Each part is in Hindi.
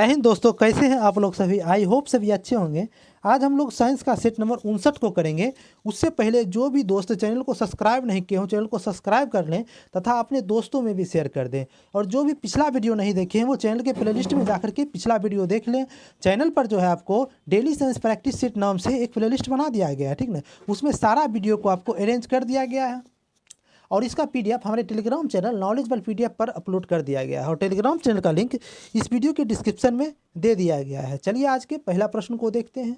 जय हिंद दोस्तों, कैसे हैं आप लोग सभी। आई होप सभी अच्छे होंगे। आज हम लोग साइंस का सेट नंबर 59 को करेंगे। उससे पहले जो भी दोस्त चैनल को सब्सक्राइब नहीं किए हो चैनल को सब्सक्राइब कर लें तथा अपने दोस्तों में भी शेयर कर दें। और जो भी पिछला वीडियो नहीं देखे हैं वो चैनल के प्लेलिस्ट में जाकर के पिछला वीडियो देख लें। चैनल पर जो है आपको डेली साइंस प्रैक्टिस सेट नाम से एक प्लेलिस्ट बना दिया गया है, ठीक ना। उसमें सारा वीडियो को आपको अरेंज कर दिया गया है और इसका पीडीएफ हमारे टेलीग्राम चैनल नॉलेजबल पीडीएफ पर अपलोड कर दिया गया है और टेलीग्राम चैनल का लिंक इस वीडियो के डिस्क्रिप्शन में दे दिया गया है। चलिए आज के पहला प्रश्न को देखते हैं।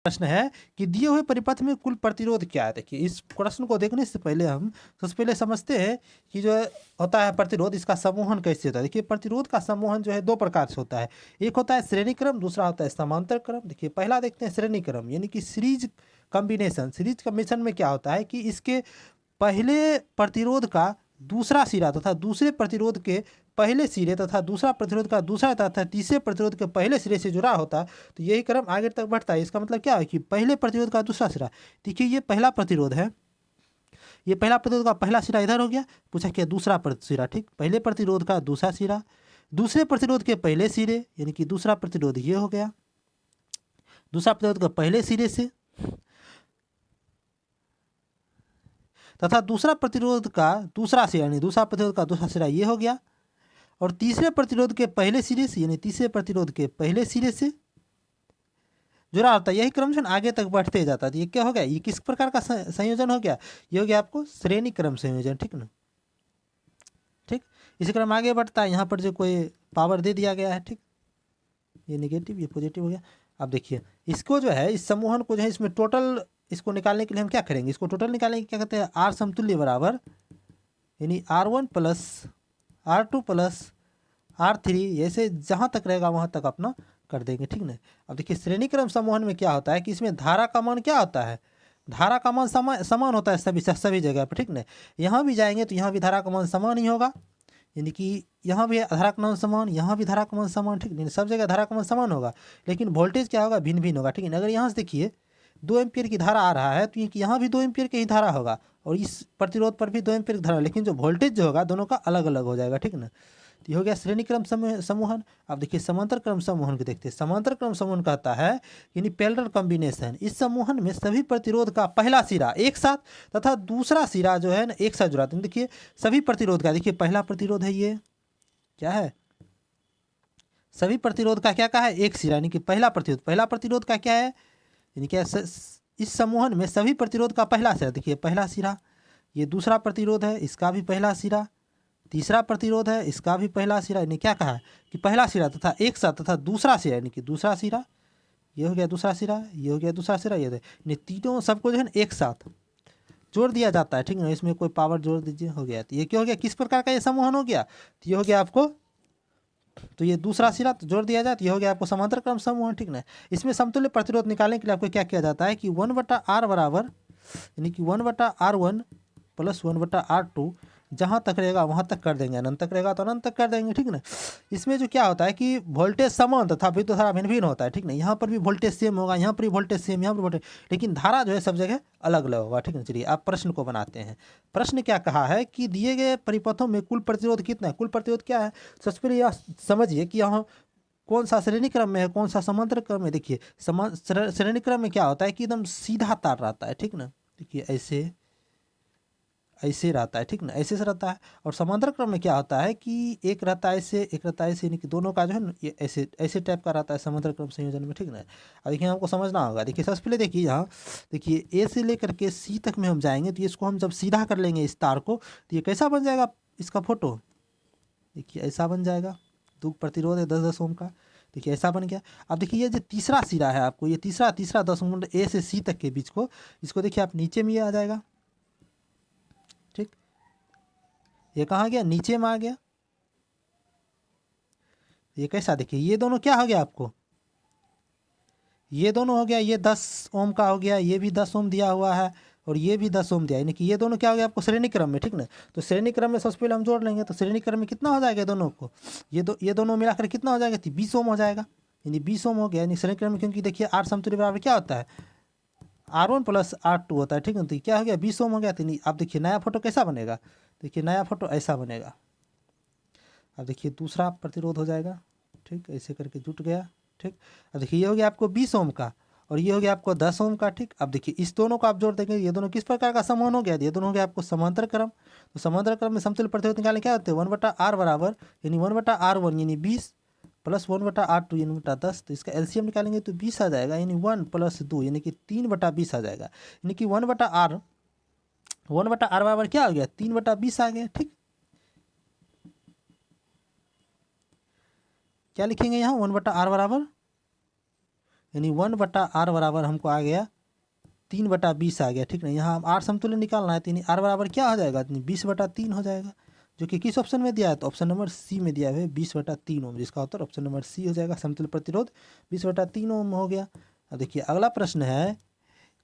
प्रश्न है कि दिए हुए परिपथ में कुल प्रतिरोध क्या है। देखिए, इस प्रश्न को देखने से पहले हम सबसे पहले समझते हैं कि जो होता है प्रतिरोध, इसका समूहन कैसे होता है। देखिए, प्रतिरोध का समूहन जो है दो प्रकार से होता है। एक होता है श्रेणी क्रम, दूसरा होता है समांतर क्रम। देखिए, पहला देखते हैं श्रेणी क्रम, यानी कि सीरीज कॉम्बिनेशन। सीरीज कॉम्बिनेशन में क्या होता है कि इसके पहले प्रतिरोध का दूसरा सिरा तथा दूसरे प्रतिरोध के पहले सिरे तथा दूसरा प्रतिरोध का दूसरा तथा तीसरे प्रतिरोध के पहले सिरे से जुड़ा होता है, तो यही क्रम आगे तक बढ़ता है। इसका मतलब क्या है कि पहले प्रतिरोध का दूसरा सिरा। देखिए, ये पहला प्रतिरोध है, ये पहला प्रतिरोध का पहला सिरा इधर हो गया, पूछा क्या दूसरा सिरा, ठीक। पहले प्रतिरोध का दूसरा सिरा, दूसरे प्रतिरोध के पहले सिरे, यानी कि दूसरा प्रतिरोध ये हो गया, दूसरा प्रतिरोध के पहले सिरे से तथा दूसरा प्रतिरोध का दूसरा सिरा, यानी दूसरा प्रतिरोध का दूसरा सिरा ये हो गया, और तीसरे प्रतिरोध के पहले सिरे से, यानी तीसरे प्रतिरोध के पहले सिरे से जुड़ा होता है। यही क्रम जो आगे तक बढ़ते जाता है। तो ये क्या हो गया, ये किस प्रकार का संयोजन हो गया, ये हो गया आपको श्रेणी क्रम संयोजन, ठीक ना। ठीक, इसी क्रम आगे बढ़ता है। यहाँ पर जो कोई पावर दे दिया गया है, ठीक, ये नेगेटिव ये पॉजिटिव हो गया। अब देखिए, इसको जो है इस समूहन को जो है इसमें टोटल इसको निकालने के लिए हम क्या करेंगे, इसको टोटल निकालने के क्या कहते हैं, आर समतुल्य बराबर, यानी R1 plus R2 plus R3, ऐसे जहाँ तक रहेगा वहाँ तक अपना कर देंगे, ठीक ना। अब देखिए, श्रेणी क्रम समूहन में क्या होता है कि इसमें धारा का मान क्या होता है, धारा का मान समान होता है सभी जगह पर, ठीक ना। यहाँ भी जाएंगे तो यहाँ भी धारा का मान समान ही होगा, यानी कि यहाँ भी धारा का मान समान, यहाँ भी धारा का मान समान, ठीक नहीं, सब जगह धारा का मान समान होगा, लेकिन वोल्टेज क्या होगा, भिन्न भिन्न होगा, ठीक है। अगर यहाँ से देखिए 2 एम्पियर की धारा आ रहा है तो यहाँ भी 2 एम्पियर की ही धारा होगा और इस प्रतिरोध पर भी 2 एम्पियर की धारा, लेकिन जो वोल्टेज जो होगा दोनों का अलग अलग हो जाएगा, ठीक ना। तो ये हो गया श्रेणी क्रम समूहन। अब देखिए, समांतर क्रम समूहन को देखते हैं। समांतर क्रम समूहन कहता है यानी पैरेलल कॉम्बिनेशन। इस समूहन में सभी प्रतिरोध का पहला सिरा एक साथ तथा दूसरा सिरा जो है ना एक साथ जुड़ाते हैं। देखिए, सभी प्रतिरोध का, देखिए पहला प्रतिरोध है, ये क्या है, सभी प्रतिरोध का क्या कहा है, एक सिरा, यानी कि पहला प्रतिरोध का क्या है, यानी क्या इस समूहन में सभी प्रतिरोध का पहला सिरा। देखिए, पहला सिरा, ये दूसरा प्रतिरोध है, इसका भी पहला सिरा, तीसरा प्रतिरोध है, इसका भी पहला सिरा, यानी क्या कहा कि पहला सिरा तथा एक साथ तथा दूसरा सिरा, यानी कि दूसरा सिरा, ये हो गया दूसरा सिरा, ये हो गया दूसरा सिरा, ये यानी तीनों सबको जो है ना एक साथ जोड़ दिया जाता है, ठीक है। इसमें कोई पावर जोड़ दीजिए, हो गया। तो ये क्या हो गया, किस प्रकार का ये समूहन हो गया, तो ये हो गया आपको, तो ये दूसरा सिरा तो जोड़ दिया जाए तो ये हो गया आपको समांतर क्रम समूहन, ठीक ना। इसमें समतुल्य प्रतिरोध निकालने के लिए आपको क्या किया जाता है कि 1/R बराबर, यानी कि 1/R1 प्लस 1/R2, जहाँ तक रहेगा वहाँ तक कर देंगे, अनंत तक रहेगा तो अनंत तक कर देंगे, ठीक ना। इसमें जो क्या होता है कि वोल्टेज समान तथा विद्युत धारा भिन्न भिन्न होता है, ठीक ना। यहाँ पर भी वोल्टेज सेम होगा, यहाँ पर भी वोल्टेज सेम, यहाँ पर वोल्टेज, लेकिन धारा जो है सब जगह अलग अलग होगा, ठीक है। चलिए आप प्रश्न को बनाते हैं। प्रश्न क्या कहा है कि दिए गए परिपथों में कुल प्रतिरोध कितना है। कुल प्रतिरोध क्या है, सबसे पहले यह समझिए कि यहाँ कौन सा श्रेणी क्रम में है, कौन सा समांतर क्रम में। देखिए, श्रेणी क्रम में क्या होता है कि एकदम सीधा तार रहता है, ठीक ना। देखिए, ऐसे ऐसे रहता है, ठीक ना, ऐसे से रहता है। और समांतर क्रम में क्या होता है कि एक रहता है ऐसे, एक रहता है ऐसे, यानी कि दोनों का जो है ना ये ऐसे ऐसे टाइप का रहता है समांतर क्रम संयोजन में, ठीक ना। अब देखिए, हमको समझना होगा। देखिए, सबसे पहले देखिए यहाँ, देखिए ए से लेकर के सी तक में हम जाएंगे तो इसको हम जब सीधा कर लेंगे इस तार को, तो ये कैसा बन जाएगा, इसका फोटो देखिए ऐसा बन जाएगा। दो प्रतिरोध है 10-10 ओम का, देखिए ऐसा बन गया। अब देखिए, ये जो तीसरा सिरा है आपको, ये तीसरा 10 ओम ए से सी तक के बीच को, इसको देखिए आप नीचे में ये आ जाएगा, ठीक। ये कहाँ गया, नीचे में आ गया। ये कैसा, देखिए ये दोनों क्या हो गया आपको, ये दोनों हो गया, ये 10 ओम का हो गया, ये भी 10 ओम दिया हुआ है और ये भी 10 ओम दिया, यानी कि ये दोनों क्या हो गया आपको श्रेणी क्रम में, ठीक ना। तो श्रेणी क्रम में सबसे पहले हम जोड़ लेंगे, तो श्रेणी क्रम में कितना हो जाएगा दोनों को, ये दोनों मिलाकर कितना हो जाएगा, 20 ओम हो जाएगा, यानी 20 ओम हो गया, यानी श्रेणी क्रम में। क्योंकि देखिए आर समतुल्य बराबर क्या होता है, R1 प्लस R2 होता है, ठीक है। तो क्या हो गया, 20 ओम हो गया। तो आप देखिए नया फोटो कैसा बनेगा, देखिए नया फोटो ऐसा बनेगा। अब देखिए दूसरा प्रतिरोध हो जाएगा, ठीक, ऐसे करके जुट गया, ठीक। अब देखिए ये हो गया आपको 20 ओम का और ये हो गया आपको 10 ओम का, ठीक। अब देखिए इस दोनों को आप जोड़ देंगे, ये दोनों किस प्रकार का समान हो गया, ये दोनों हो गया आपको समांतर क्रम। तो समांतर क्रम में समतुल्य प्रतिरोध निकालने क्या होते हैं, 1/r बराबर यानी 1/r1 यानी 20 प्लस 1/r2 यानी 10। तो इसका एलसीएम निकालेंगे तो 20 आ जाएगा, यानी 1 + 2 यानी कि 3/20 आ जाएगा, यानी कि 1/r बराबर क्या हो गया, 3/20 आ गया, ठीक। क्या लिखेंगे यहाँ 1/r बराबर, यानी 1/r बराबर हमको आ गया 3/20 आ गया, ठीक ना। यहाँ आर समतुल्य निकालना है तो यानी आर बराबर क्या हो जाएगा, 20/3 हो जाएगा, जो कि किस ऑप्शन में दिया है, तो ऑप्शन नंबर सी में दिया है 20/3 ओम, जिसका उत्तर ऑप्शन नंबर सी हो जाएगा। समतुल्य प्रतिरोध 20/3 ओम हो गया। अब देखिए अगला प्रश्न है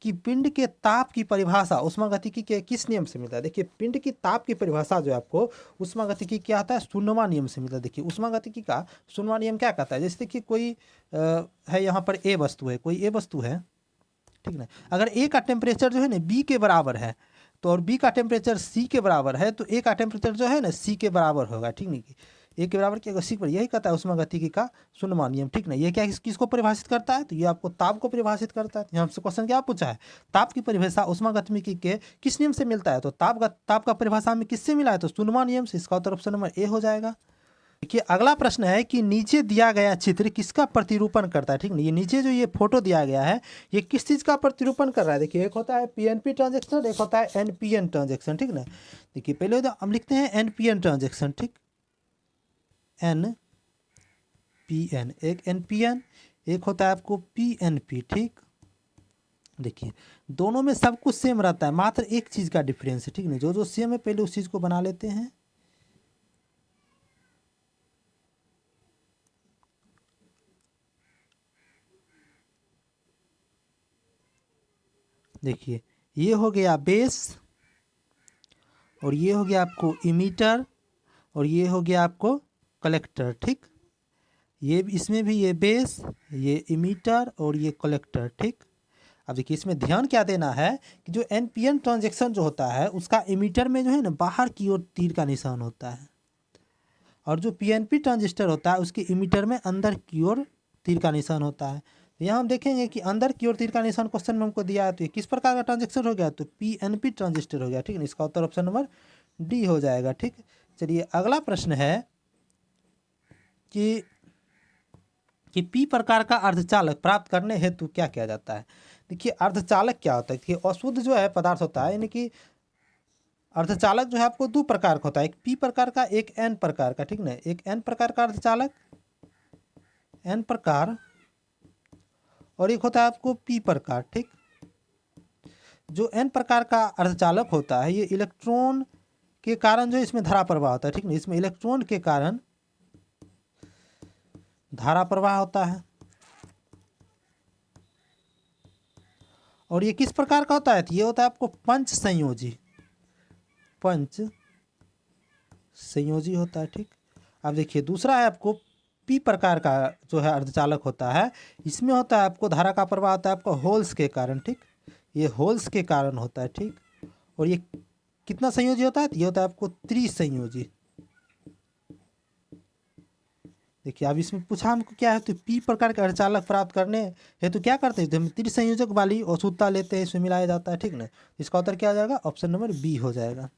कि पिंड के ताप की परिभाषा ऊष्मागतिकी के किस नियम से मिलता है। देखिए पिंड की ताप की परिभाषा जो है आपको ऊष्मागतिकी क्या आता है, शून्यवां नियम से मिलता है। देखिए ऊष्मागतिकी का शून्यवां नियम क्या कहता है, जैसे देखिए कोई है यहाँ पर ए वस्तु है, कोई ए वस्तु है, ठीक ना। अगर ए का टेम्परेचर जो है ना बी के बराबर है तो और बी का टेम्परेचर सी के बराबर है तो ए का टेम्परेचर जो है ना सी के बराबर होगा, ठीक नहीं। ए के बराबर क्या सी पर, यही कहता है ऊष्मागतिकी का शून्यवां नियम, ठीक ना। ये क्या किसको परिभाषित करता है, तो ये आपको ताप को परिभाषित करता है। यहाँ हमसे क्वेश्चन क्या पूछा है, ताप की परिभाषा ऊष्मागतिकी के किस नियम से मिलता है, तो ताप का परिभाषा में किससे मिला है, तो शून्यवां नियम से। इसका उत्तर ऑप्शन नंबर ए हो जाएगा। देखिए अगला प्रश्न है कि नीचे दिया गया चित्र किसका प्रतिरूपण करता है, ठीक नहीं। ये नीचे जो ये फोटो दिया गया है ये किस चीज़ का प्रतिरूपण कर रहा है, देखिए एक होता है पीएनपी ट्रांजेक्शन, एक होता है एनपीएन ट्रांजेक्शन, ठीक ना। देखिए पहले तो हम लिखते हैं एनपीएन ट्रांजेक्शन, ठीक, एनपीएन एक एनपीएन, एक होता है आपको पीएनपी, ठीक। देखिए दोनों में सब कुछ सेम रहता है, मात्र एक चीज़ का डिफरेंस है, ठीक नहीं। जो जो सेम है पहले उस चीज़ को बना लेते हैं। देखिए ये हो गया बेस और ये हो गया आपको इमीटर और ये हो गया आपको कलेक्टर, ठीक। ये इसमें भी ये बेस, ये इमीटर और ये कलेक्टर, ठीक। अब देखिए इसमें ध्यान क्या देना है कि जो एनपीएन ट्रांजेक्शन जो होता है उसका इमीटर में जो है ना बाहर की ओर तीर का निशान होता है और जो पीएनपी ट्रांजिस्टर होता है उसके इमीटर में अंदर की ओर तीर का निशान होता है। तो यहाँ हम देखेंगे कि अंदर की ओर तीर का निशान क्वेश्चन में हमको दिया है, तो ये किस प्रकार का ट्रांजेक्शन हो गया, तो पीएनपी ट्रांजिस्टर हो गया, ठीक है। इसका उत्तर ऑप्शन नंबर डी हो जाएगा, ठीक। चलिए अगला प्रश्न है कि पी प्रकार का अर्धचालक प्राप्त करने हेतु क्या किया जाता है। देखिए अर्धचालक क्या होता है, देखिए अशुद्ध जो है पदार्थ होता है, यानी कि अर्धचालक जो है आपको दो प्रकार का होता है, एक पी प्रकार का एक एन प्रकार का, ठीक ना। एक एन प्रकार का अर्धचालक, एन प्रकार, और एक होता है आपको पी प्रकार, ठीक। जो एन प्रकार का अर्धचालक होता है ये इलेक्ट्रॉन के कारण जो इसमें धारा प्रवाह होता है, ठीक ना। इसमें इलेक्ट्रॉन के कारण धारा प्रवाह होता है और ये किस प्रकार का होता है, तो ये होता है आपको पंच संयोजी होता है, ठीक। अब देखिए दूसरा है आपको पी प्रकार का जो है अर्धचालक होता है, इसमें होता है आपको धारा का प्रवाह होता है आपको होल्स के कारण, ठीक। ये होल्स के कारण होता है, ठीक। और ये कितना संयोजी होता है, तो ये होता है आपको त्रिसंयोजी। देखिए अब इसमें पूछा हमको क्या है, तो पी प्रकार के अर्धचालक प्राप्त करने हेतु क्या करते हैं, तो हम त्रिसंयोजक वाली अशुद्धता लेते हैं, इसमें मिलाया जाता है, ठीक ना। इसका उत्तर क्या आ जाएगा, ऑप्शन नंबर बी हो जाएगा।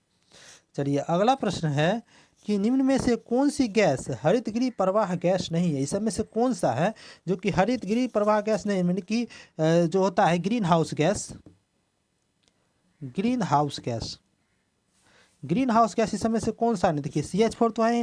चलिए अगला प्रश्न है कि निम्न में से कौन सी गैस हरितगृह प्रवाह गैस नहीं है। इस सब में से कौन सा है जो कि हरितगृह प्रवाह गैस नहीं, यानी कि जो होता है green house gas, green house gas इस समय से कौन सा नहीं। देखिए CH4 तो है,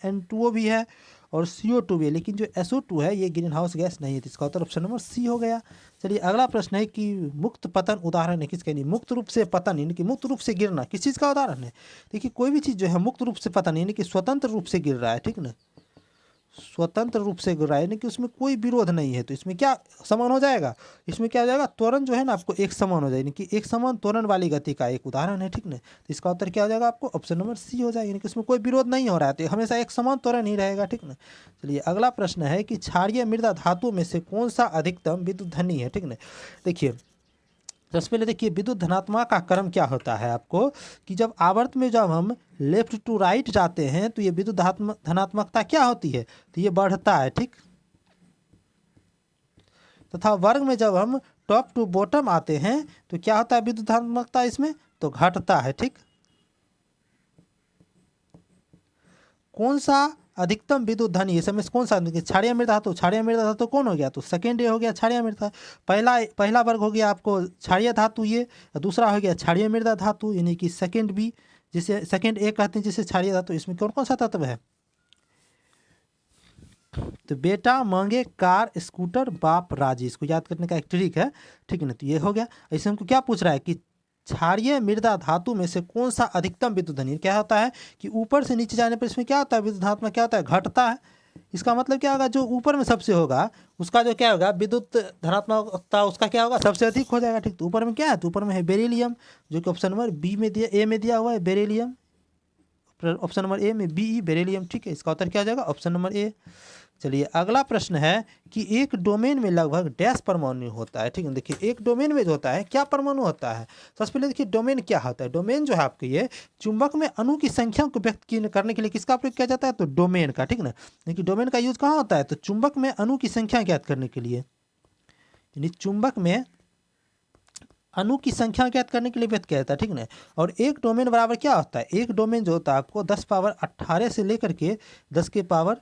N2O भी है और CO2 भी है, लेकिन जो SO2 है ये ग्रीन हाउस गैस नहीं है, तो इसका उत्तर ऑप्शन नंबर सी हो गया। चलिए अगला प्रश्न है कि मुक्त पतन उदाहरण है किसके, नहीं मुक्त रूप से पतन यानी कि मुक्त रूप से गिरना किस चीज़ का उदाहरण है। देखिए कोई भी चीज़ जो है मुक्त रूप से पतन यानी कि स्वतंत्र रूप से गिर रहा है, ठीक ना, स्वतंत्र रूप से गिर रहा है यानी कि उसमें कोई विरोध नहीं है, तो इसमें क्या समान हो जाएगा, इसमें क्या हो जाएगा, त्वरण जो है ना आपको एक समान हो जाएगा, यानी कि एक समान त्वरण वाली गति का एक उदाहरण है, ठीक ना। तो इसका उत्तर क्या हो जाएगा आपको ऑप्शन नंबर सी हो जाएगा, यानी कि उसमें कोई विरोध नहीं हो रहा है, तो हमेशा एक समान त्वरण ही रहेगा, ठीक ना। चलिए अगला प्रश्न है कि क्षारीय मृदा धातु में से कौन सा अधिकतम विद्युत धनी है, ठीक ना। देखिए सबसे पहले देखिए विद्युत धनात्मक का क्रम क्या होता है आपको, कि जब आवर्त में जब हम लेफ्ट टू राइट जाते हैं तो ये विद्युत धनात्मकता क्या होती है, तो ये बढ़ता है, ठीक। तथा वर्ग में जब हम टॉप टू बॉटम आते हैं तो क्या होता है विद्युत धनात्मकता इसमें, तो घटता है, ठीक। कौन सा अधिकतम विद्युत धनी, इस समय कौन सा, क्षारीय मृदा धातु, क्षारीय मृदा धातु कौन हो गया, तो सेकेंड ये हो गया क्षारीय मृदा। पहला वर्ग हो गया आपको क्षारीय धातु ये, दूसरा हो गया क्षारीय मृदा धातु यानी कि सेकेंड बी, जिसे सेकेंड ए कहते हैं, जिसे क्षारीय धातु। इसमें कौन कौन सा तत्व है, तो बेटा मांगे कार स्कूटर बाप राजी, इसको याद करने का एक ट्रिक है, ठीक है ना। तो ये हो गया। ऐसे हमको क्या पूछ रहा है कि क्षारीय मृदा धातु में से कौन सा अधिकतम विद्युत धनी, क्या होता है कि ऊपर से नीचे जाने पर इसमें क्या होता है विद्युत धनात्मक क्या होता है, घटता है। इसका मतलब क्या होगा, जो ऊपर में सबसे होगा उसका जो क्या होगा विद्युत धनात्मकता उसका क्या होगा, सबसे अधिक हो जाएगा, ठीक। तो ऊपर में क्या है, तो ऊपर में है बेरिलियम, जो कि ऑप्शन नंबर बी में दिया, ए में दिया हुआ है बेरिलियम, ऑप्शन नंबर ए में बी बेरिलियम, ठीक है। इसका उत्तर क्या हो जाएगा, ऑप्शन नंबर ए। चलिए अगला प्रश्न है कि एक डोमेन में लगभग डैश परमाणु होता है, ठीक है। देखिए एक डोमेन में जो होता है क्या परमाणु होता है, सबसे पहले देखिए डोमेन क्या होता है। डोमेन जो है आपके ये चुंबक में अणु की संख्या को व्यक्त करने के लिए किसका प्रयोग किया जाता है, तो डोमेन का, ठीक ना। देखिए डोमेन का यूज कहाँ होता है, तो चुंबक में अणु की संख्या ज्ञात करने के लिए, यानी चुंबक में अणु की संख्या ज्ञात करने के लिए व्यक्त किया जाता है, ठीक ना। और एक डोमेन बराबर क्या होता है, एक डोमेन जो होता है आपको 10 पावर 18 से लेकर के 10 के पावर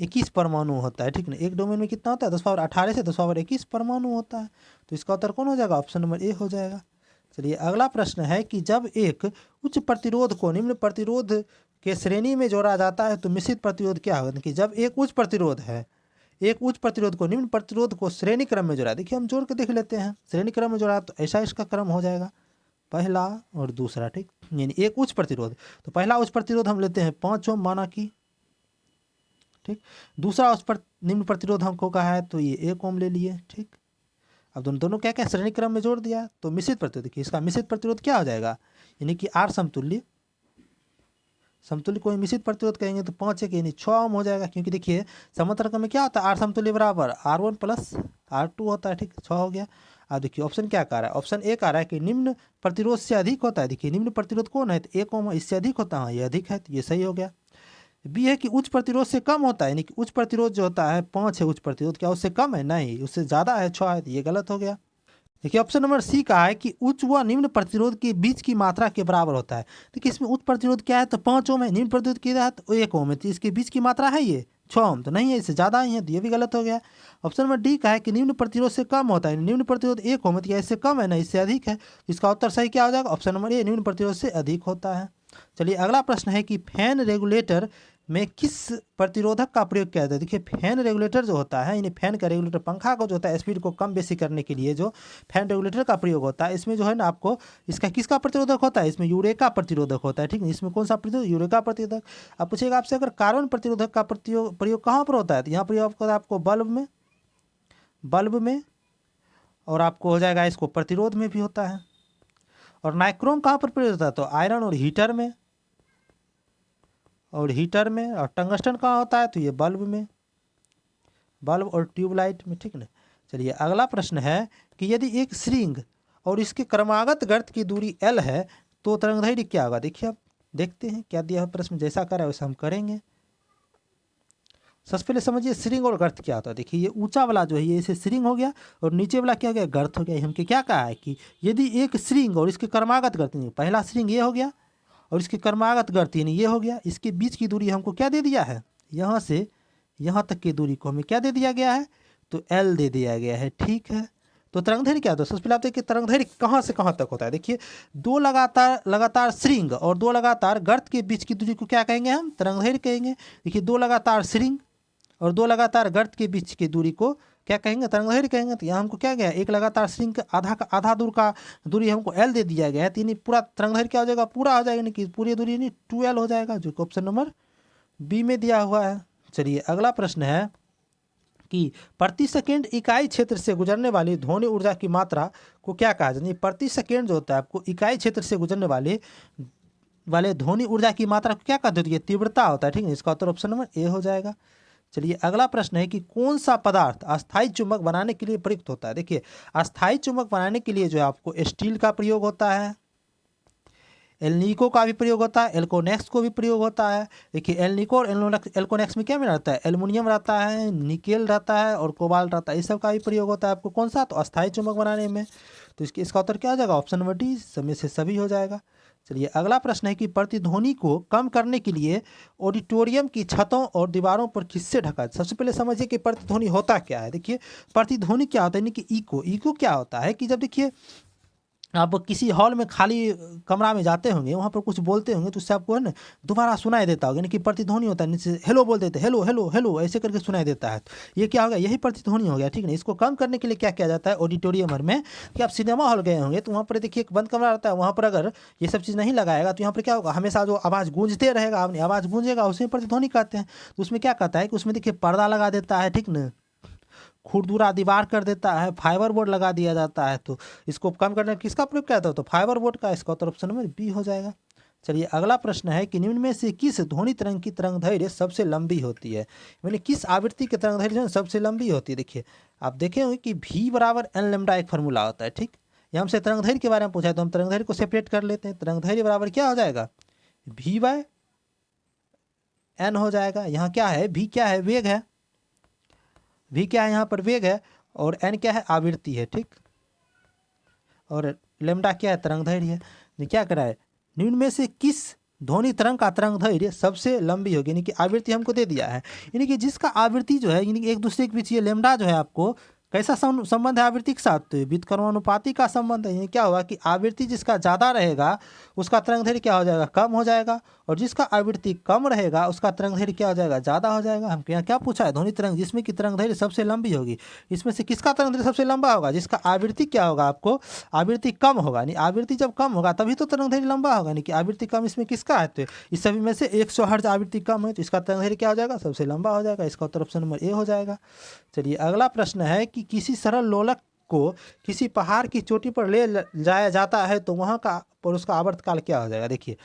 21 परमाणु होता है, ठीक ना। एक डोमेन में कितना होता है, 10 पावर 18 से 10 पावर 21 परमाणु होता है। तो इसका उत्तर कौन हो जाएगा, ऑप्शन नंबर ए हो जाएगा। चलिए अगला प्रश्न है कि जब एक उच्च प्रतिरोध को निम्न प्रतिरोध के श्रेणी में जोड़ा जाता है तो मिश्रित प्रतिरोध क्या होगा। कि जब एक उच्च प्रतिरोध है, एक उच्च प्रतिरोध को निम्न प्रतिरोध को श्रेणी क्रम में जोड़ा, देखिए हम जोड़ के देख लेते हैं, श्रेणी क्रम में जोड़ा तो ऐसा इसका क्रम हो जाएगा, पहला और दूसरा, ठीक। यानी एक उच्च प्रतिरोध, तो पहला उच्च प्रतिरोध हम लेते हैं 5 ओम माना कि, ठीक। दूसरा उस पर निम्न प्रतिरोध हमको कहा है तो ये 1 ओम ले लिए, ठीक। अब दोनों क्या क्या श्रेणी क्रम में जोड़ दिया तो मिश्रित प्रतिरोध, देखिए इसका मिश्रित प्रतिरोध क्या हो जाएगा, यानी कि आर समतुल्य, समतुल्य को मिश्रित प्रतिरोध कहेंगे तो 5 1 यानी 6 ओम हो जाएगा। क्योंकि देखिए समांतर क्रम में क्या होता है, आर समतुल्य बराबर R1 प्लस R2 होता है, ठीक। 6 हो गया। अब देखिए ऑप्शन क्या कह रहा है, ऑप्शन ए कह रहा है कि निम्न प्रतिरोध से अधिक होता है। देखिए निम्न प्रतिरोध कौन है, तो 1 ओम, इससे अधिक होता है, ये अधिक है, तो ये सही हो गया। बी है कि उच्च प्रतिरोध से कम होता है, यानी कि उच्च प्रतिरोध जो होता है 5 है उच्च प्रतिरोध, क्या उससे कम है, नहीं उससे ज़्यादा है, 6 है, तो ये गलत हो गया। देखिए ऑप्शन नंबर सी का है कि उच्च व निम्न प्रतिरोध के बीच की मात्रा के बराबर होता है। देखिए इसमें उच्च प्रतिरोध क्या है, तो 5 ओम है, निम्न प्रतिरोध क्या है तो 1 ओम है, तो इसके बीच की मात्रा है ये 6 ओम, तो नहीं है, इससे ज़्यादा ही है, तो ये भी गलत हो गया। ऑप्शन नंबर डी का है कि निम्न प्रतिरोध से कम होता है, निम्न प्रतिरोध 1 ओम है, तो इससे कम है ना, इससे अधिक है, इसका उत्तर सही क्या हो जाएगा, ऑप्शन नंबर ए निम्न प्रतिरोध से अधिक होता है। चलिए अगला प्रश्न है कि फैन रेगुलेटर में किस प्रतिरोधक का प्रयोग किया जाता है। देखिए फैन रेगुलेटर जो होता है, यानी फैन का रेगुलेटर, पंखा को जो होता है स्पीड को कम बेसी करने के लिए जो फैन रेगुलेटर का प्रयोग होता है, इसमें जो है ना आपको इसका किसका प्रतिरोधक होता है, इसमें यूरेका प्रतिरोधक होता है, ठीक है। इसमें कौन सा प्रतिरोधक, यूरेका प्रतिरोधक। अब पूछेगा आपसे अगर कार्बन प्रतिरोधक का प्रयोग कहाँ पर होता है, तो यहाँ प्रयोग होता है आपको बल्ब में, और आपको हो जाएगा इसको प्रतिरोध में भी होता है। और नाइक्रोम कहाँ पर प्रयोग होता है, तो आयरन और हीटर में, और टंगस्टन कहाँ होता है, तो ये बल्ब और ट्यूबलाइट में, ठीक ना। चलिए अगला प्रश्न है कि यदि एक श्रृंग और इसके क्रमागत गर्त की दूरी L है तो तरंगदैर्घ्य क्या होगा। देखिए अब देखते हैं क्या दिया है प्रश्न, जैसा करा है वैसा हम करेंगे। सबसे पहले समझिए श्रृंग और गर्त क्या होता है। देखिए ये ऊंचा वाला जो है ये इसे श्रृंग हो गया, और नीचे वाला क्या हो गया, गर्त हो गया। हमके क्या कहा है कि यदि एक श्रृंग और इसके क्रमागत गर्त, पहला श्रृंग ये हो गया और इसके क्रमागत गर्त यानी ये हो गया, इसके बीच की दूरी हमको क्या दे दिया है, यहाँ से यहाँ तक की दूरी को हमें क्या दे दिया गया है, तो L दे दिया गया है, ठीक है। तो तरंगदैर्घ्य क्या होता है, सबसे पहले आप देखिए तरंगदैर्घ्य कहाँ से कहाँ तक होता है। देखिए दो लगातार श्रृंग और दो लगातार गर्त के बीच की दूरी को क्या कहेंगे, हम तरंगदैर्घ्य कहेंगे। देखिए दो लगातार श्रृंग और दो लगातार गर्त के बीच की दूरी को क्या कहेंगे, तरंगदैर्घ्य कहेंगे। तो यहाँ हमको क्या गया, एक लगातार श्रृंग का आधा दूर का दूरी हमको L दे दिया गया है, तो यानी पूरा तरंगदैर्घ्य क्या हो जाएगा, पूरा हो जाएगा, यानी कि पूरी दूरी यानी 2L हो जाएगा, जो कि ऑप्शन नंबर बी में दिया हुआ है। चलिए अगला प्रश्न है कि प्रति सेकेंड इकाई क्षेत्र से गुजरने वाली ध्वनि ऊर्जा की मात्रा को क्या कहा जाता है। प्रति सेकेंड जो होता है आपको इकाई क्षेत्र से गुजरने वाले ध्वनि ऊर्जा की मात्रा को क्या कहते हैं, तीव्रता होता है, ठीक है। इसका उत्तर ऑप्शन नंबर ए हो जाएगा। चलिए अगला प्रश्न है कि कौन सा पदार्थ अस्थायी चुंबक बनाने के लिए प्रयुक्त होता है। देखिए अस्थायी चुंबक बनाने के लिए जो है आपको स्टील का प्रयोग होता है, एल्निको का भी प्रयोग होता है, एल्कोनेक्स को भी प्रयोग होता है। देखिए एल्निको और एल्कोनेक्स में क्या मिला रहता है, एल्युमिनियम रहता है, निकेल रहता है और कोबाल्ट रहता है, इस सब का भी प्रयोग होता है आपको कौन सा, तो अस्थायी चुंबक बनाने में। तो इसका उत्तर क्या हो जाएगा, ऑप्शन नंबर डी, समय से सभी हो जाएगा। चलिए अगला प्रश्न है कि प्रतिध्वनि को कम करने के लिए ऑडिटोरियम की छतों और दीवारों पर किससे ढका है। सबसे पहले समझिए कि प्रतिध्वनि होता क्या है। देखिए प्रतिध्वनि क्या होता है, यानी कि इको क्या होता है कि जब देखिए आप किसी हॉल में खाली कमरा में जाते होंगे, वहाँ पर कुछ बोलते होंगे तो उससे आपको है ना दोबारा सुनाई देता होगा, यानी कि प्रतिध्वनि होता है। नीचे हेलो बोल देते, हेलो हेलो हेलो ऐसे करके सुनाई देता है, ये क्या हो गया, यही प्रतिध्वनि हो गया, ठीक है। इसको कम करने के लिए क्या किया जाता है ऑडिटोरियम में, कि आप सिनेमा हॉल गए होंगे तो वहाँ पर देखिए एक बंद कमरा रहता है, वहाँ पर अगर ये सब चीज़ नहीं लगाएगा तो यहाँ पर क्या होगा, हमेशा जो आवाज़ गूंजते रहेगा, अपनी आवाज़ गूंजेगा, उसमें प्रतिध्वनि कहते हैं। तो उसमें क्या कहता है कि उसमें देखिए पर्दा लगा देता है, ठीक ना, खुरदुरा दीवार कर देता है, फाइबर बोर्ड लगा दिया जाता है। तो इसको कम करने किसका प्रयोग किया जाता है, तो फाइबर बोर्ड का। इसका उत्तर ऑप्शन नंबर बी हो जाएगा। चलिए अगला प्रश्न है कि निम्न में से किस ध्वनि तरंग की तरंग दैर्घ्य सबसे लंबी होती है, यानी किस आवृत्ति की तरंग दैर्घ्य सबसे लंबी होती है। देखिए आप देखे होंगे कि v बराबर एन लेमडा एक फार्मूला होता है, ठीक। ये हमसे तरंग दैर्घ्य के बारे में पूछा है तो हम तरंग दैर्घ्य को सेपरेट कर लेते हैं। तरंग दैर्घ्य बराबर क्या हो जाएगा, v बाय एन हो जाएगा। यहाँ क्या है, v क्या है, वेग है, v क्या है यहाँ पर, वेग है, और n क्या है, आवृत्ति है, ठीक। और लेमडा क्या है, तरंग दैर्घ्य है। ये क्या करा है, निम्न में से किस ध्वनि तरंग का तरंग दैर्घ्य सबसे लंबी होगी, यानी कि आवृत्ति हमको दे दिया है, यानी कि जिसका आवृत्ति जो है, यानी कि एक दूसरे के बीच ये लेमडा जो है आपको कैसा संबंध है व्युत्क्रमानुपाती के साथ, तो व्युत्क्रमानुपाती का संबंध है। ये क्या हुआ कि आवृत्ति जिसका ज़्यादा रहेगा उसका तरंग दैर्घ्य क्या हो जाएगा, कम हो जाएगा, और जिसका आवृत्ति कम रहेगा उसका तरंग दैर्घ्य क्या हो जाएगा, ज़्यादा हो जाएगा। हमको यहाँ क्या पूछा है, ध्वनि तरंग जिसमें कि तरंग दैर्घ्य सबसे लंबी होगी, इसमें से किसका तरंग दैर्घ्य सबसे लंबा होगा, जिसका आवृत्ति क्या होगा, आपको आवृत्ति कम होगा। यानी आवृत्ति जब कम होगा तभी तो तरंग दैर्घ्य लंबा होगा, यानी कि आवृत्ति कम इसमें किसका है, तो इस सभी में से 100 हर्ट्ज आवृत्ति कम है तो इसका तरंग दैर्घ्य क्या हो जाएगा, सबसे लंबा हो जाएगा। इसका उत्तर ऑप्शन नंबर ए हो जाएगा। चलिए अगला प्रश्न है कि किसी सरल लोलक को किसी पहाड़ की चोटी पर ले जाया जाता है तो वहाँ का पर उसका आवर्तकाल क्या हो जाएगा। देखिए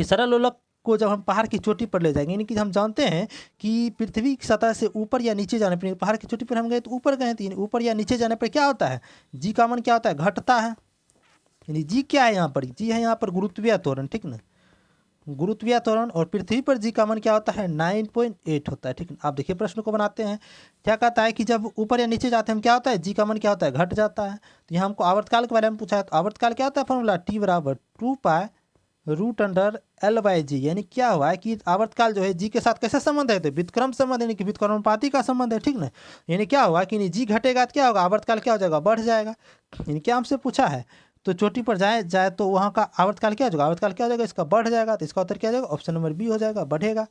सरल लोलक को जब हम पहाड़ की चोटी पर ले जाएंगे, यानी कि हम जानते हैं कि पृथ्वी की सतह से ऊपर या नीचे जाने पर, पहाड़ की चोटी पर हम गए तो ऊपर गए, तो ऊपर या नीचे जाने पर क्या होता है, जी का मान क्या होता है, घटता है। यानी जी क्या है यहाँ पर, जी है यहाँ पर गुरुत्वीय त्वरण, ठीक ना, गुरुत्वीय त्वरण, और पृथ्वी पर जी का मान क्या होता है, 9.8 होता है, ठीक है। आप देखिए प्रश्न को बनाते हैं, क्या कहता है कि जब ऊपर या नीचे जाते हैं हम क्या होता है, जी का मान क्या होता है, घट जाता है। तो यहाँ हमको आवर्तकाल के बारे में पूछा है, तो आवर्तकाल क्या होता है, फॉर्मूला टी बराबर 2π√L/g। यानी क्या हुआ है कि आवर्तकाल जो है जी के साथ कैसे संबंध है, तो व्युत्क्रम संबंध, यानी कि व्युत्क्रमानुपाती का संबंध है, ठीक ना। यानी क्या हुआ कि जी घटेगा तो क्या होगा, आवर्तकाल क्या हो जाएगा, बढ़ जाएगा। यानी क्या हमसे पूछा है, तो चोटी पर जाए तो वहाँ का आवर्तकाल क्या हो जाएगा, आवर्तकाल क्या हो जाएगा, इसका बढ़ जाएगा, तो इसका उत्तर क्या हो जाएगा, ऑप्शन नंबर बी हो जाएगा, बढ़ेगा।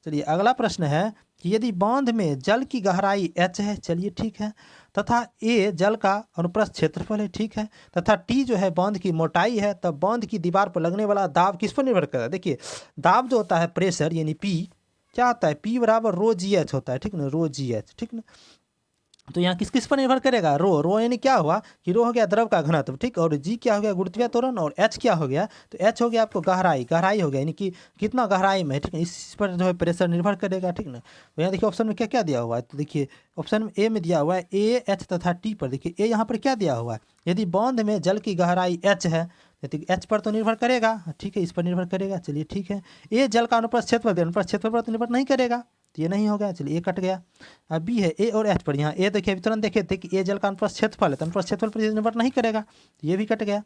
चलिए अगला प्रश्न है कि यदि बांध में जल की गहराई h है, चलिए ठीक है, तथा a जल का अनुप्रस्थ क्षेत्रफल है, ठीक है, तथा t जो है बांध की मोटाई है, तब बांध की दीवार पर लगने वाला दाब किस पर निर्भर करता है। देखिए दाब जो होता है, प्रेशर यानी p क्या होता है, p बराबर ρgh होता है, ठीक ना, ρgh, ठीक ना। तो यहाँ किस किस पर निर्भर करेगा, रो यानी क्या हुआ कि रो हो गया द्रव का घनत्व, ठीक, और जी क्या हो गया, गुरुत्वीय त्वरण, और एच क्या हो गया, तो एच हो गया आपको गहराई हो गया, यानी कि कितना गहराई में है, ठीक है, इस पर जो है प्रेशर निर्भर करेगा, ठीक ना। तो यहाँ देखिए ऑप्शन में क्या क्या दिया हुआ है, तो देखिए ऑप्शन ए में दिया हुआ है ए एच तथा टी पर। देखिए ए यहाँ पर क्या दिया हुआ है, यदि बांध में जल की गहराई एच है तो एच पर तो निर्भर करेगा, ठीक है, इस पर निर्भर करेगा, चलिए ठीक है। ए जल का अनुप्रस्थ क्षेत्रफल, अनुप्रस्थ क्षेत्रफल पर तो निर्भर नहीं करेगा, तो ये नहीं होगा, चलिए ए कट गया। अब बी है ए और एच पर, यहाँ ए देखिए तुरंत देखे थे कि ए जल का अनुप्रस्थ क्षेत्रफल है, तो अनुप्रस्थ क्षेत्रफल पर निर्भर नहीं करेगा, तो ये भी कट गया।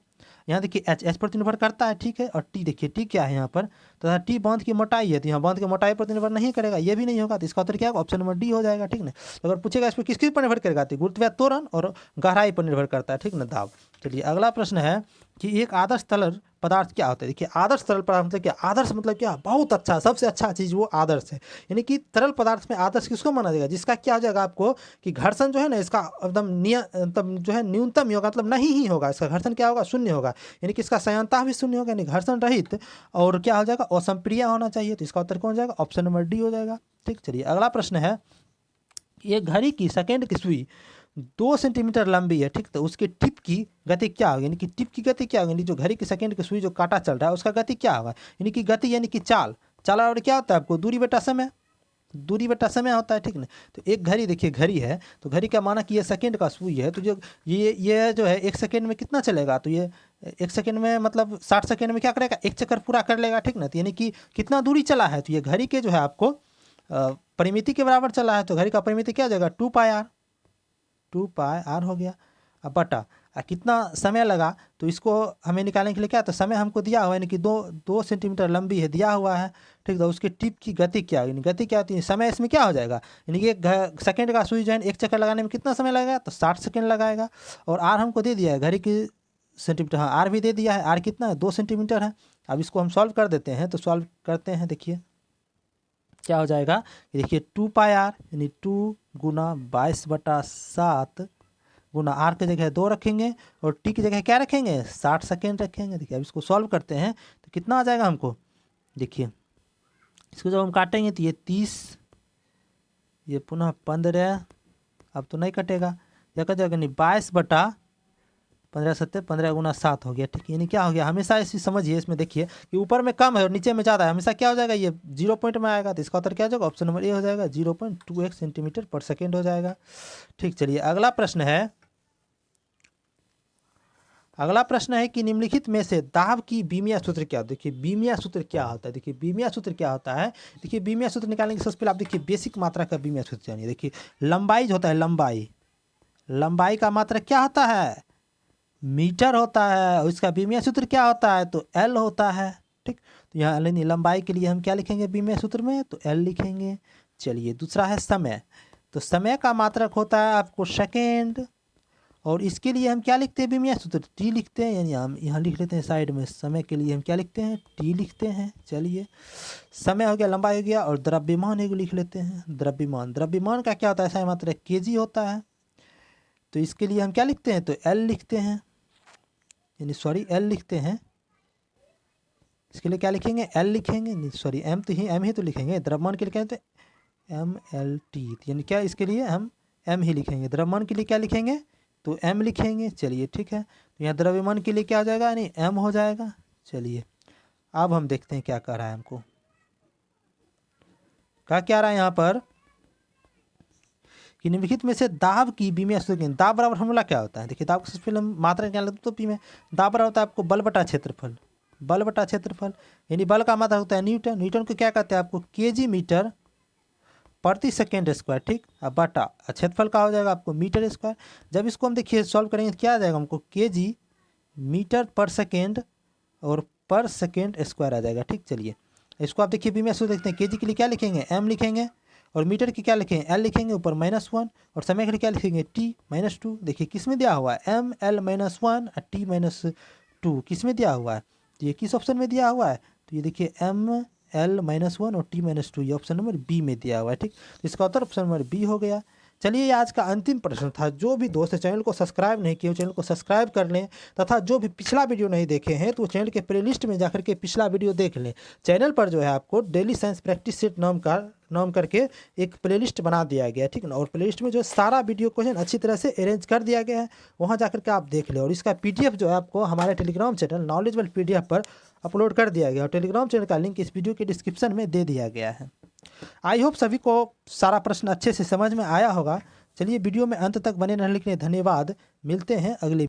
यहाँ देखिए एच पर तो निर्भर करता है, ठीक है, और टी देखिए टी क्या है यहाँ पर, तो टी बांध की मोटाई है, तो यहाँ बांध की मोटाई पर तो निर्भर नहीं करेगा, ये भी नहीं होगा, तो इसका उत्तर क्या होगा, ऑप्शन नंबर डी हो जाएगा, ठीक ना। अगर पूछेगा इस पर किस पर निर्भर करेगा, तो गुरुत्वीय त्वरण और गहराई पर निर्भर करता है, ठीक ना, दाब। चलिए अगला प्रश्न है कि एक आदर्श तरल पदार्थ क्या होता है। देखिए आदर्श तरल पदार्थ मतलब क्या, आदर्श मतलब क्या, बहुत अच्छा, सबसे अच्छा चीज़ वो आदर्श है, यानी कि तरल पदार्थ में आदर्श किसको माना जाएगा, जिसका क्या हो जाएगा आपको कि घर्षण जो है ना इसका एकदम जो है न्यूनतम ही होगा, मतलब नहीं ही होगा, इसका घर्षण क्या होगा, शून्य होगा, यानी कि इसका संयंता भी शून्य होगा, यानी घर्षण रहित, और क्या हो जाएगा, असंप्रिय होना चाहिए, तो इसका उत्तर कौन हो जाएगा, ऑप्शन नंबर डी हो जाएगा, ठीक। चलिए अगला प्रश्न है, एक घड़ी की सेकेंड की सुई 2 सेंटीमीटर लंबी है, ठीक, तो उसकी टिप की गति क्या होगी, यानी कि टिप की गति क्या होगी, यानी जो घड़ी की सेकंड की सुई जो काटा चल रहा है उसका गति क्या होगा, यानी कि गति यानी कि चाल और क्या होता है आपको, दूरी बटा समय, दूरी बटा समय होता है, ठीक ना। तो एक घड़ी, देखिए घड़ी है तो घड़ी का माना कि ये सेकंड का सुई है, तो जो ये जो है 1 सेकंड में कितना चलेगा, तो ये 1 सेकंड में मतलब 60 सेकंड में क्या करेगा, 1 चक्कर पूरा कर लेगा, ठीक ना। तो यानी कि कितना दूरी चला है, तो ये घड़ी के जो है आपको परिमिति के बराबर चला है, तो घड़ी का परिमिति क्या हो जाएगा 2πr, 2πr हो गया। अब बटा कितना समय लगा, तो इसको हमें निकालने के लिए क्या, तो समय हमको दिया हुआ है, यानी कि 2 सेंटीमीटर लंबी है, दिया हुआ है, ठीक। तो उसके टिप की गति क्या होगी, गति क्या होती है, समय इसमें क्या हो जाएगा, यानी कि 1 सेकंड का सुई जो है 1 चक्कर लगाने में कितना समय लगेगा, तो 60 सेकंड लगाएगा। और आर हमको दे दिया है घड़ी की सेंटीमीटर, हाँ आर भी दे दिया है, आर कितना है 2 सेंटीमीटर है। अब इसको हम सॉल्व कर देते हैं, तो सॉल्व करते हैं, देखिए क्या हो जाएगा, देखिए 2πr यानी 2 गुना 22/7 गुना आर की जगह 2 रखेंगे और टी की जगह क्या रखेंगे 60 सेकेंड रखेंगे। देखिए अब इसको सॉल्व करते हैं तो कितना आ जाएगा हमको, देखिए इसको जब हम काटेंगे तो ये 30, ये पुनः 15, अब तो नहीं कटेगा, यह कट जाएगा, नहीं 22/15 7 15 गुना 7 हो गया, ठीक। यानी क्या हो गया, हमेशा इसी समझिए, इसमें देखिए कि ऊपर में कम है और नीचे में ज़्यादा है, हमेशा क्या हो जाएगा, ये 0 पॉइंट में आएगा, तो इसका उत्तर क्या हो जाएगा, ऑप्शन नंबर ए हो जाएगा, 0.21 सेंटीमीटर पर सेकेंड हो जाएगा, ठीक। चलिए अगला प्रश्न है, अगला प्रश्न है कि निम्नलिखित में से दाब की बीमिया सूत्र क्या होता है। देखिए बीमिया सूत्र क्या होता है, देखिए बीमिया सूत्र क्या होता है, देखिए बीमिया सूत्र निकालने के सबसे पहले आप देखिए बेसिक मात्रा का बीमिया सूत्र जानिए। देखिए लंबाई जो होता है, लंबाई का मात्रा क्या होता है, मीटर होता है, और इसका बीमिया सूत्र क्या होता है, तो एल होता है, ठीक। तो यहाँ लंबाई के लिए हम क्या लिखेंगे बीमिया सूत्र में, तो एल लिखेंगे। चलिए दूसरा है समय, तो समय का मात्रक होता है आपको सेकेंड, और इसके लिए हम क्या लिखते हैं बीमिया सूत्र, टी लिखते हैं, यानी हम यहाँ लिख लेते हैं साइड में, समय के लिए हम क्या लिखते हैं, टी लिखते हैं। चलिए समय हो गया, लंबाई हो गया, और द्रव्यमान एक लिख लेते हैं, द्रव्यमान का क्या होता है, ऐसा मात्रा केजी होता है, तो इसके लिए हम क्या लिखते हैं, तो एल लिखते हैं, यानी सॉरी एल लिखते हैं, इसके लिए क्या लिखेंगे, एल लिखेंगे, नहीं सॉरी एम ही तो लिखेंगे, द्रव्यमान के लिए क्या है, MLT, यानी क्या इसके लिए हम एम ही लिखेंगे, द्रव्यमान के लिए क्या लिखेंगे, तो एम लिखेंगे। चलिए ठीक है, तो यहाँ द्रव्यमान के लिए क्या हो जाएगा, यानी एम हो जाएगा। चलिए अब हम देखते हैं क्या कह रहा है हमको, क्या रहा है यहाँ पर कि निम्नलिखित में से दाब की बीमिया सूत्र, दाब बराबर फॉर्मूला क्या होता है, देखिए दाब को सबसे पहले मात्रा क्या लगता है, तो पी में दाब बराबर होता है आपको बल बटा क्षेत्रफल, बल बटा क्षेत्रफल, यानी बल का मात्रा होता है न्यूटन, न्यूटन को क्या कहते हैं आपको केजी मीटर प्रति सेकेंड स्क्वायर, ठीक। अब बटा क्षेत्रफल का हो जाएगा आपको मीटर स्क्वायर। जब इसको हम देखिए सॉल्व करेंगे तो क्या आ जाएगा हमको केजी मीटर पर सेकेंड और पर सेकेंड स्क्वायर आ जाएगा, ठीक। चलिए इसको आप देखिए बीमिया सूत्र देखते हैं, केजी के लिए क्या लिखेंगे एम लिखेंगे, और मीटर की क्या लिखेंगे एल लिखेंगे, ऊपर -1, और समय के लिए क्या लिखेंगे t-2। देखिए किस में दिया हुआ है ml-1 t-2 किस में दिया हुआ है, तो ये किस ऑप्शन में दिया हुआ है, तो ये देखिए ml-1 और t-2 ये ऑप्शन नंबर बी में दिया हुआ है, ठीक। तो इसका उत्तर ऑप्शन नंबर बी हो गया। चलिए ये आज का अंतिम प्रश्न था। जो भी दोस्त चैनल को सब्सक्राइब नहीं किए चैनल को सब्सक्राइब कर लें, तथा जो भी पिछला वीडियो नहीं देखे हैं तो वो चैनल के प्लेलिस्ट में जाकर के पिछला वीडियो देख लें। चैनल पर जो है आपको डेली साइंस प्रैक्टिस सेट नाम करके एक प्लेलिस्ट बना दिया गया है, ठीक है ना, और प्लेलिस्ट में जो सारा वीडियो क्वेश्चन अच्छी तरह से अरेंज कर दिया गया है, वहाँ जाकर के आप देख लें। और इसका PDF जो है आपको हमारे टेलीग्राम चैनल नॉलेजेबल PDF पर अपलोड कर दिया गया, और टेलीग्राम चैनल का लिंक इस वीडियो के डिस्क्रिप्शन में दे दिया गया है। आई होप सभी को सारा प्रश्न अच्छे से समझ में आया होगा। चलिए वीडियो में अंत तक बने रहने के लिए धन्यवाद, मिलते हैं अगले